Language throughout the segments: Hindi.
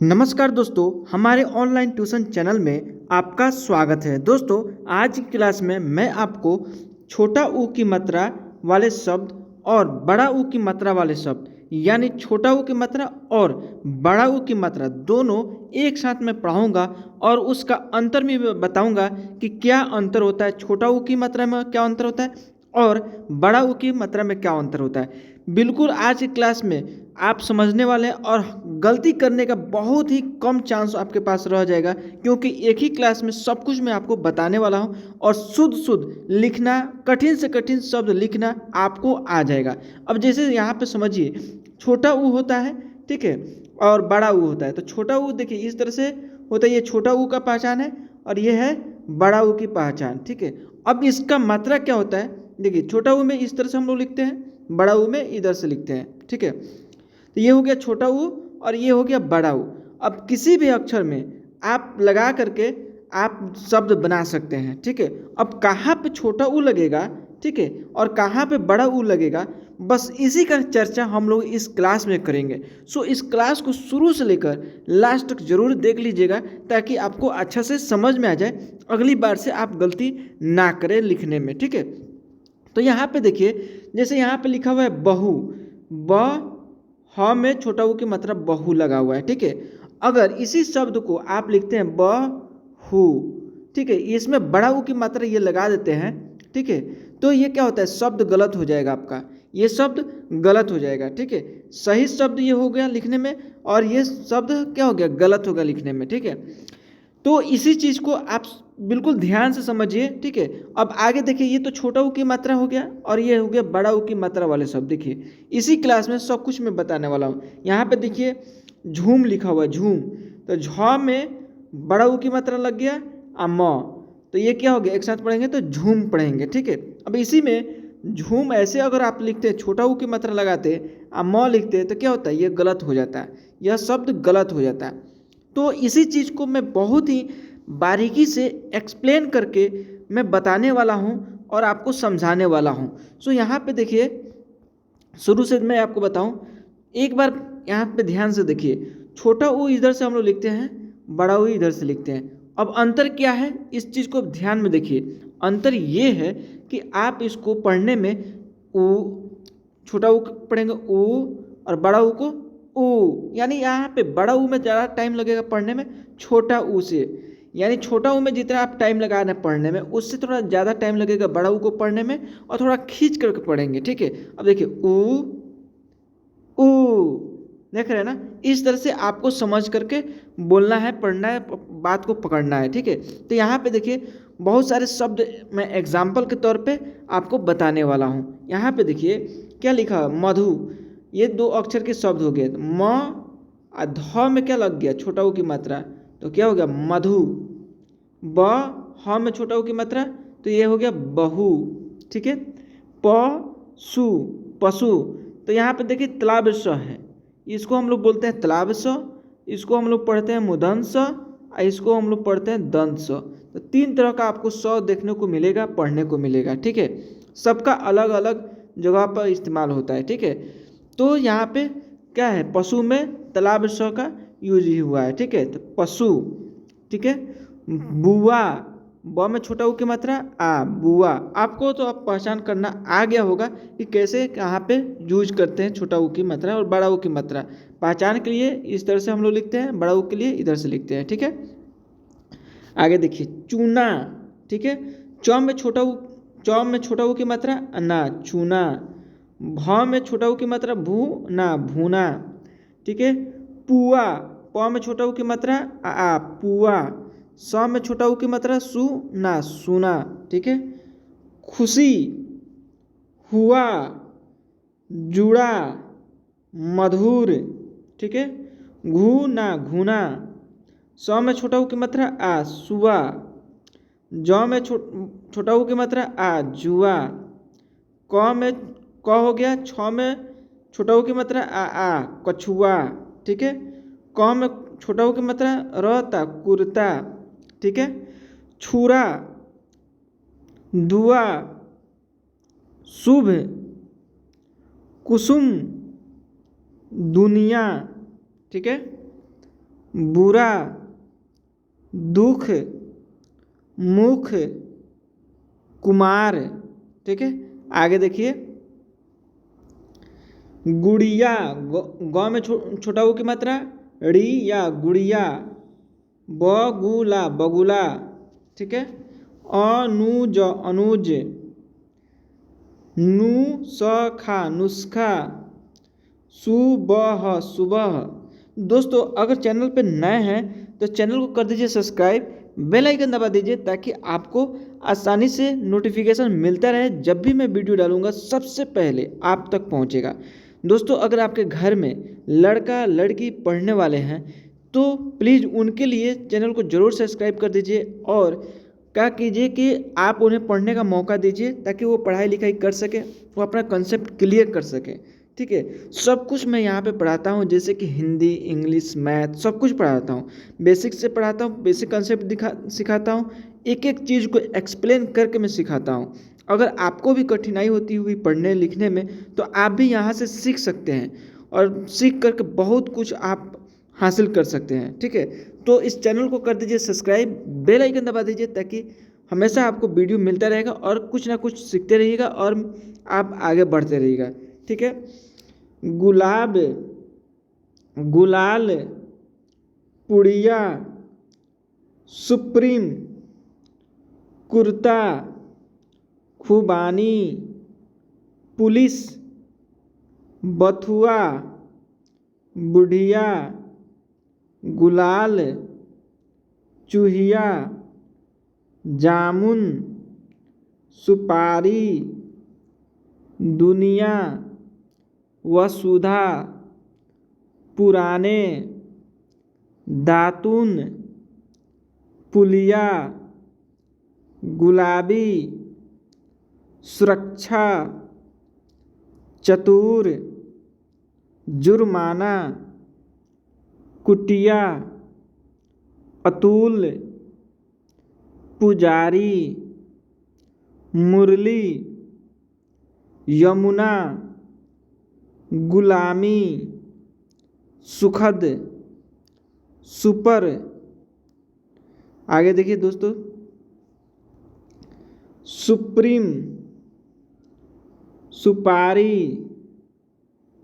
नमस्कार दोस्तों, हमारे ऑनलाइन ट्यूशन चैनल में आपका स्वागत है। दोस्तों, आज की क्लास में मैं आपको छोटा ऊ की मात्रा वाले शब्द और बड़ा ऊ की मात्रा वाले शब्द यानी छोटा ऊ की मात्रा और बड़ा ऊ की मात्रा दोनों एक साथ में पढ़ाऊंगा और उसका अंतर भी बताऊंगा कि क्या अंतर होता है, छोटा ऊ की मात्रा में क्या अंतर होता है और बड़ा ऊ की मात्रा में क्या अंतर होता है। बिल्कुल आज की क्लास में आप समझने वाले हैं और गलती करने का बहुत ही कम चांस आपके पास रह जाएगा, क्योंकि एक ही क्लास में सब कुछ मैं आपको बताने वाला हूं और शुद्ध शुद्ध लिखना, कठिन से कठिन शब्द लिखना आपको आ जाएगा। अब जैसे यहाँ पे समझिए, छोटा ऊ होता है, ठीक है, और बड़ा ऊ होता है। तो छोटा ऊ देखिए इस तरह से होता है, ये छोटा ऊ का पहचान है और ये है बड़ा ऊ की पहचान, ठीक है। अब इसका मात्रा क्या होता है, देखिए छोटा ऊ में इस तरह से हम लोग लिखते हैं, बड़ा ऊ में इधर से लिखते हैं, ठीक है। तो ये हो गया छोटा ऊ और ये हो गया बड़ा ऊ। अब किसी भी अक्षर में आप लगा करके आप शब्द बना सकते हैं, ठीक है। अब कहाँ पे छोटा ऊ लगेगा, ठीक है, और कहाँ पे बड़ा ऊ लगेगा, बस इसी का चर्चा हम लोग इस क्लास में करेंगे। सो इस क्लास को शुरू से लेकर लास्ट तक जरूर देख लीजिएगा ताकि आपको अच्छा से समझ में आ जाए, अगली बार से आप गलती ना करें लिखने में, ठीक है। तो यहाँ पे देखिए, जैसे यहाँ पे लिखा हुआ है बहू, ब ह में छोटा ऊ की मात्रा बहु लगा हुआ है, ठीक है। अगर इसी शब्द को आप लिखते हैं बहु, ठीक है, इसमें बड़ा ऊ की मात्रा ये लगा देते हैं, ठीक है, तो ये क्या होता है, शब्द गलत हो जाएगा आपका, ये शब्द गलत हो जाएगा, ठीक है। सही शब्द ये हो गया लिखने में और ये शब्द क्या हो गया, गलत होगा लिखने में, ठीक है। तो इसी चीज़ को आप बिल्कुल ध्यान से समझिए, ठीक है। अब आगे देखिए, ये तो छोटा ऊ की मात्रा हो गया और ये हो गया बड़ा ऊ की मात्रा वाले शब्द। देखिए इसी क्लास में सब कुछ मैं बताने वाला हूँ। यहाँ पे देखिए झूम लिखा हुआ है, झूम, तो झ में बड़ा ऊ की मात्रा लग गया आ म, तो ये क्या हो गया, एक साथ पढ़ेंगे तो झूम पढ़ेंगे, ठीक है। अब इसी में झूम ऐसे अगर आप लिखते हैं, छोटा ऊ की मात्रा लगाते आ म लिखते तो क्या होता है, ये गलत हो जाता है, यह शब्द गलत हो जाता है। तो इसी चीज़ को मैं बहुत ही बारीकी से एक्सप्लेन करके मैं बताने वाला हूँ और आपको समझाने वाला हूँ। सो यहाँ पे देखिए, शुरू से मैं आपको बताऊँ, एक बार यहाँ पे ध्यान से देखिए, छोटा ऊ इधर से हम लोग लिखते हैं, बड़ा ऊ इधर से लिखते हैं। अब अंतर क्या है, इस चीज़ को ध्यान में देखिए। अंतर ये है कि आप इसको पढ़ने में ऊ, छोटा ऊ पढ़ेंगे ऊ और बड़ा ऊ को ऊ, यानी यहाँ पे बड़ा ऊ में ज़्यादा टाइम लगेगा पढ़ने में छोटा ऊ से, यानी छोटा ऊ में जितना आप टाइम लगा रहे हैं पढ़ने में, उससे थोड़ा ज़्यादा टाइम लगेगा बड़ा ऊ को पढ़ने में और थोड़ा खींच करके पढ़ेंगे, ठीक है। अब देखिए ऊ ऊ, देख रहे हैं ना, इस तरह से आपको समझ करके बोलना है, पढ़ना है, बात को पकड़ना है, ठीक है। तो यहाँ पे देखिए बहुत सारे शब्द मैं एग्जाम्पल के तौर पे आपको बताने वाला हूँ। यहाँ पे देखिए क्या लिखा, मधु, ये दो अक्षर के शब्द हो गए, म और ध में क्या लग गया, छोटा ऊ की मात्रा, तो क्या हो गया मधु। ब ह में छोटा ऊ की मात्रा, तो ये हो गया बहू, ठीक है। प सु, पशु, तो यहाँ पे देखिए तालाब स है, इसको हम लोग बोलते हैं तालाब स, इसको हम लोग पढ़ते हैं मुदन स और इसको हम लोग पढ़ते हैं दंत स। तो तीन तरह का आपको स देखने को मिलेगा, पढ़ने को मिलेगा, ठीक है। सबका अलग अलग जगह पर इस्तेमाल होता है, ठीक है। तो यहाँ पे क्या है, पशु में तालाब स का यूज ही हुआ है, ठीक है। तो पशु, ठीक है। बुआ, ब में छोटा ऊ की मात्रा आ, बुआ। आपको तो अब पहचान करना आ गया होगा कि कैसे कहाँ पे यूज करते हैं छोटा ऊ की मात्रा और बड़ा ऊ की मात्रा। पहचान के लिए इस तरह से हम लोग लिखते हैं, बड़ा ऊ के लिए इधर से लिखते हैं, ठीक है। आगे देखिए चूना, ठीक है। च में छोटा ऊ की मात्रा ना, चूना। भ में छोटा ऊ की मात्रा भू ना, भूना, ठीक है। पुआ, प में छोटा ऊ की मात्रा आ, पुआ। स में छोटा ऊ की मात्रा सु ना, सुना, ठीक है। खुशी, हुआ, जुड़ा, मधुर, ठीक है। घू ना, घुना। स में छोटा ऊ की मात्रा आ, सुआ। ज में छोटा ऊ की मात्रा आ, जुआ। क में क हो गया, छ में छोटा ऊ की मात्रा आ, कछुआ, ठीक है। क में छोटा ऊ की मात्रा रहता, कुर्ता, ठीक है। छुरा, दुआ, शुभ, कुसुम, दुनिया, ठीक है। बुरा, दुख, मुख, कुमार। ठीक है, आगे देखिए, गुड़िया, गौ में छोटा ऊ की मात्रा, ड़ी या गुड़िया, बगुला बगुला। ठीक है, अनुज अनुज, नुस्खा नुस्खा, सुबह सुबह। दोस्तों अगर चैनल पे नए हैं तो चैनल को कर दीजिए सब्सक्राइब, बेल आइकन दबा दीजिए ताकि आपको आसानी से नोटिफिकेशन मिलता रहे। जब भी मैं वीडियो डालूंगा सबसे पहले आप तक पहुंचेगा। दोस्तों अगर आपके घर में लड़का लड़की पढ़ने वाले हैं तो प्लीज़ उनके लिए चैनल को ज़रूर सब्सक्राइब कर दीजिए और क्या कीजिए कि आप उन्हें पढ़ने का मौका दीजिए ताकि वो पढ़ाई लिखाई कर सके, वो अपना कंसेप्ट क्लियर कर सके। ठीक है, सब कुछ मैं यहाँ पे पढ़ाता हूँ, जैसे कि हिंदी, इंग्लिश, मैथ, सब कुछ पढ़ाता हूँ। बेसिक से पढ़ाता हूँ, बेसिक कंसेप्ट सिखाता हूँ, एक एक चीज़ को एक्सप्लेन करके मैं सिखाता हूँ। अगर आपको भी कठिनाई होती हुई पढ़ने लिखने में तो आप भी यहाँ से सीख सकते हैं और सीख करके बहुत कुछ आप हासिल कर सकते हैं। ठीक है, तो इस चैनल को कर दीजिए सब्सक्राइब, बेल आइकन दबा दीजिए ताकि हमेशा आपको वीडियो मिलता रहेगा और कुछ ना कुछ सीखते रहिएगा और आप आगे बढ़ते रहिएगा। ठीक है, गुलाब, गुलाल, पुड़िया, सुप्रीम, कुर्ता, खुबानी, पुलिस, बथुआ, बुढ़िया, गुलाल, चूहिया, जामुन, सुपारी, दुनिया, वसुधा, पुराने, दातुन, पुलिया, गुलाबी, सुरक्षा, चतुर, जुर्माना, कुटिया, अतुल, पुजारी, मुरली, यमुना, गुलामी, सुखद, सुपर। आगे देखिए दोस्तों, सुप्रीम, सुपारी,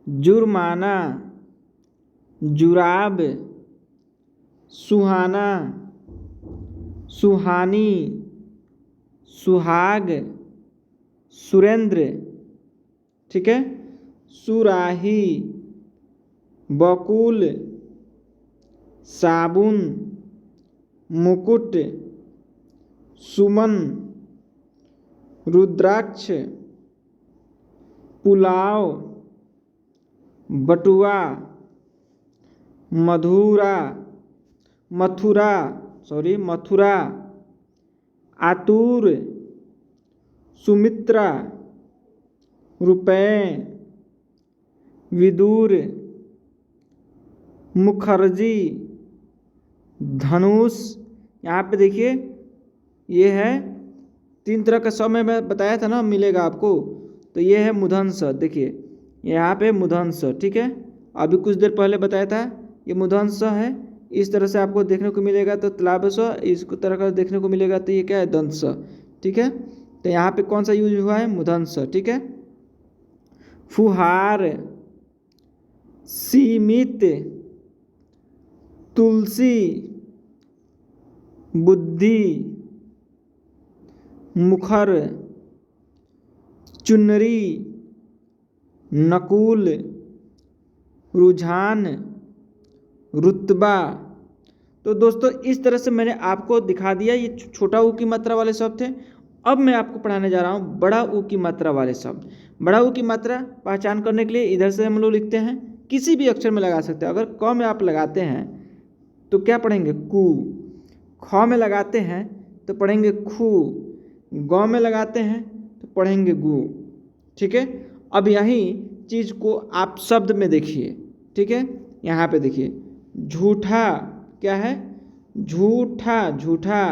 जुर्माना, जुराब, सुहाना, सुहानी, सुहाग, सुरेंद्र। ठीक है, सुराही, बकुल, साबुन, मुकुट, सुमन, रुद्राक्ष, पुलाव, बटुआ, मथुरा, आतुर, सुमित्रा, रुपए, विदुर, मुखर्जी, धनुष। यहाँ पे देखिए ये है 3 तरह का समय मैं बताया था ना मिलेगा आपको, तो ये है मूर्धन्य ष। देखिए यहाँ पे मूर्धन्य ष। ठीक है, अभी कुछ देर पहले बताया था ये मूर्धन्य ष है, इस तरह से आपको देखने को मिलेगा तो तालव्य ष, इसको तरह का देखने को मिलेगा तो ये क्या है, दंत ष। ठीक है, तो यहाँ पे कौन सा यूज हुआ है, मूर्धन्य ष। ठीक है, फुहार, सीमित, तुलसी, बुद्धि, मुखर, चुनरी, नकुल, रुझान, रुतबा। तो दोस्तों इस तरह से मैंने आपको दिखा दिया, ये छोटा ऊ की मात्रा वाले शब्द थे। अब मैं आपको पढ़ाने जा रहा हूँ बड़ा ऊ की मात्रा वाले शब्द। बड़ा ऊ की मात्रा पहचान करने के लिए इधर से हम लोग लिखते हैं, किसी भी अक्षर में लगा सकते हैं। अगर क में आप लगाते हैं तो क्या पढ़ेंगे, कु। ख में लगाते हैं तो पढ़ेंगे खू। ग में लगाते हैं तो पढ़ेंगे गु। ठीक है, अब यही चीज़ को आप शब्द में देखिए। ठीक है, यहाँ पे देखिए, झूठा क्या है, झूठा, झूठा,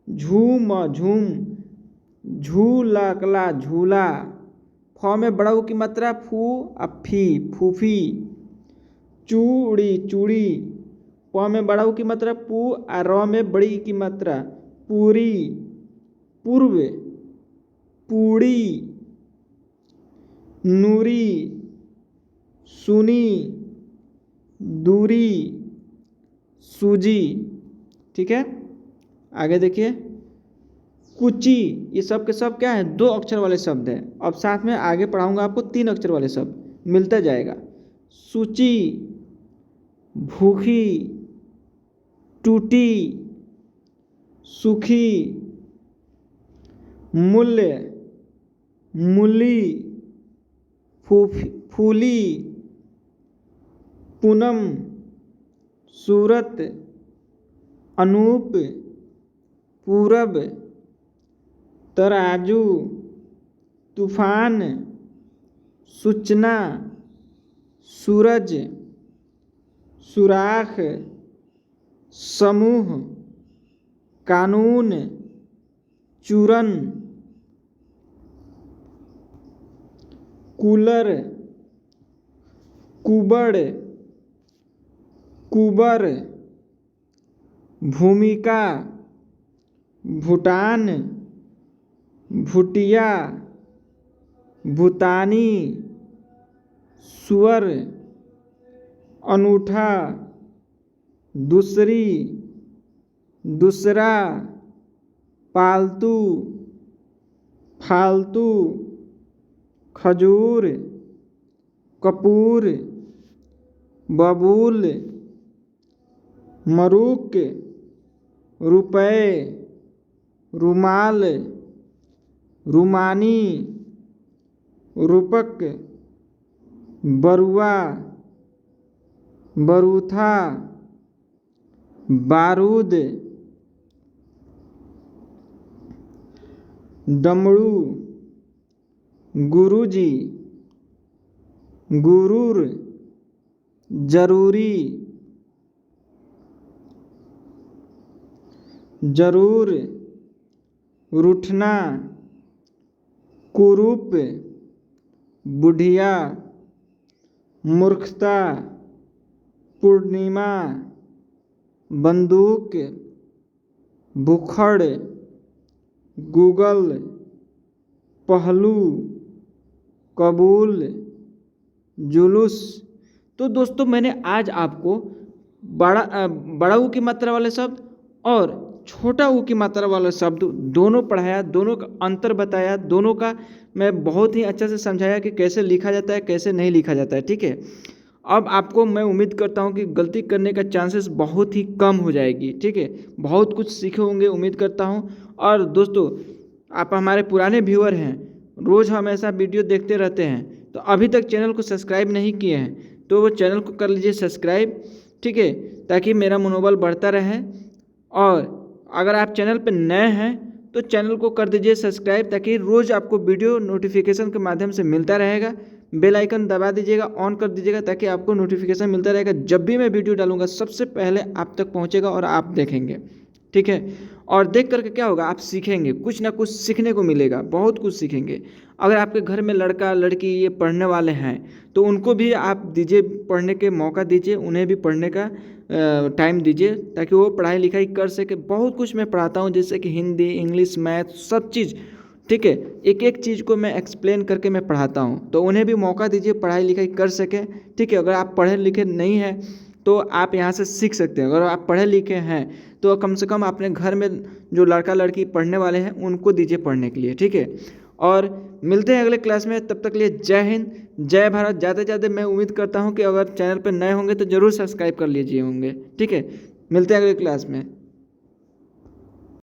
झूम, झूम, झूला कला, झूला। फ में बड़ा ऊ की मात्रा फू, अफी, फूफी। चूड़ी, चूड़ी, प में बड़ा ऊ की मात्रा पू और र में बड़ी ई की मात्रा पूरी, पूर्व, पूड़ी, नूरी, सुनी, दूरी, सूजी। ठीक है, आगे देखिए कुची, ये सब के सब क्या है, 2 अक्षर वाले शब्द हैं। अब साथ में आगे पढ़ाऊंगा आपको 3 अक्षर वाले शब्द, मिलता जाएगा। सूची, भूखी, टूटी, सुखी, मूल्य, मूली, फूली, पूनम, सूरत, अनूप, पूरब, तराजू, तूफान, सूचना, सूरज, सुराख, समूह, कानून, चूरन, कूलर, कुबड़, कुबर, भूमिका, भूटान, भुटिया, भूतानी, सुअर, अनूठा, दूसरी, दूसरा, पालतू, फालतू, खजूर, कपूर, बबूल, मरूक, रुपए, रुमाल, रुमानी, रूपक, बरुआ, बरूथा, बारूद, डमरू, गुरुजी, गुरूर, जरूरी, जरूर, रूठना, कुरूप, बुढ़िया, मूर्खता, पूर्णिमा, बंदूक, भूखड़, गूगल, पहलू, कबूल, जुलूस। तो दोस्तों मैंने आज आपको बड़ा ऊ की मात्रा वाले शब्द और छोटा ऊ की मात्रा वाले शब्द दोनों पढ़ाया, दोनों का अंतर बताया, दोनों का मैं बहुत ही अच्छे से समझाया कि कैसे लिखा जाता है, कैसे नहीं लिखा जाता है। ठीक है, अब आपको मैं उम्मीद करता हूँ कि गलती करने का चांसेस बहुत ही कम हो जाएगी। ठीक है, बहुत कुछ सीखे होंगे उम्मीद करता हूँ। और दोस्तों आप हमारे पुराने व्यूअर हैं, रोज़ हमेशा वीडियो देखते रहते हैं, तो अभी तक चैनल को सब्सक्राइब नहीं किए हैं तो वो चैनल को कर लीजिए सब्सक्राइब। ठीक है, ताकि मेरा मनोबल बढ़ता रहे। और अगर आप चैनल पर नए हैं तो चैनल को कर दीजिए सब्सक्राइब, ताकि रोज़ आपको वीडियो नोटिफिकेशन के माध्यम से मिलता रहेगा। बेल आइकन दबा दीजिएगा, ऑन कर दीजिएगा, ताकि आपको नोटिफिकेशन मिलता रहेगा। जब भी मैं वीडियो डालूंगा सबसे पहले आप तक पहुंचेगा और आप देखेंगे। ठीक है, और देख करके क्या होगा, आप सीखेंगे, कुछ ना कुछ सीखने को मिलेगा, बहुत कुछ सीखेंगे। अगर आपके घर में लड़का लड़की ये पढ़ने वाले हैं तो उनको भी आप दीजिए, पढ़ने के मौका दीजिए, उन्हें भी पढ़ने का टाइम दीजिए, ताकि वो पढ़ाई लिखाई कर सके। बहुत कुछ मैं पढ़ाता हूँ, जैसे कि हिंदी, इंग्लिश, मैथ, सब चीज़। ठीक है, एक एक चीज़ को मैं एक्सप्लेन करके मैं पढ़ाता हूँ, तो उन्हें भी मौका दीजिए पढ़ाई लिखाई कर सके। ठीक है, अगर आप पढ़े लिखे नहीं हैं तो आप यहाँ से सीख सकते हैं। अगर आप पढ़े लिखे हैं तो कम से कम अपने घर में जो लड़का लड़की पढ़ने वाले हैं उनको दीजिए पढ़ने के लिए। ठीक है, और मिलते हैं अगले क्लास में, तब तक लिए जय हिंद, जय भारत। ज़्यादा से ज़्यादा मैं उम्मीद करता हूँ कि अगर चैनल पर नए होंगे तो ज़रूर सब्सक्राइब कर लीजिए होंगे। ठीक है, मिलते हैं अगले क्लास में।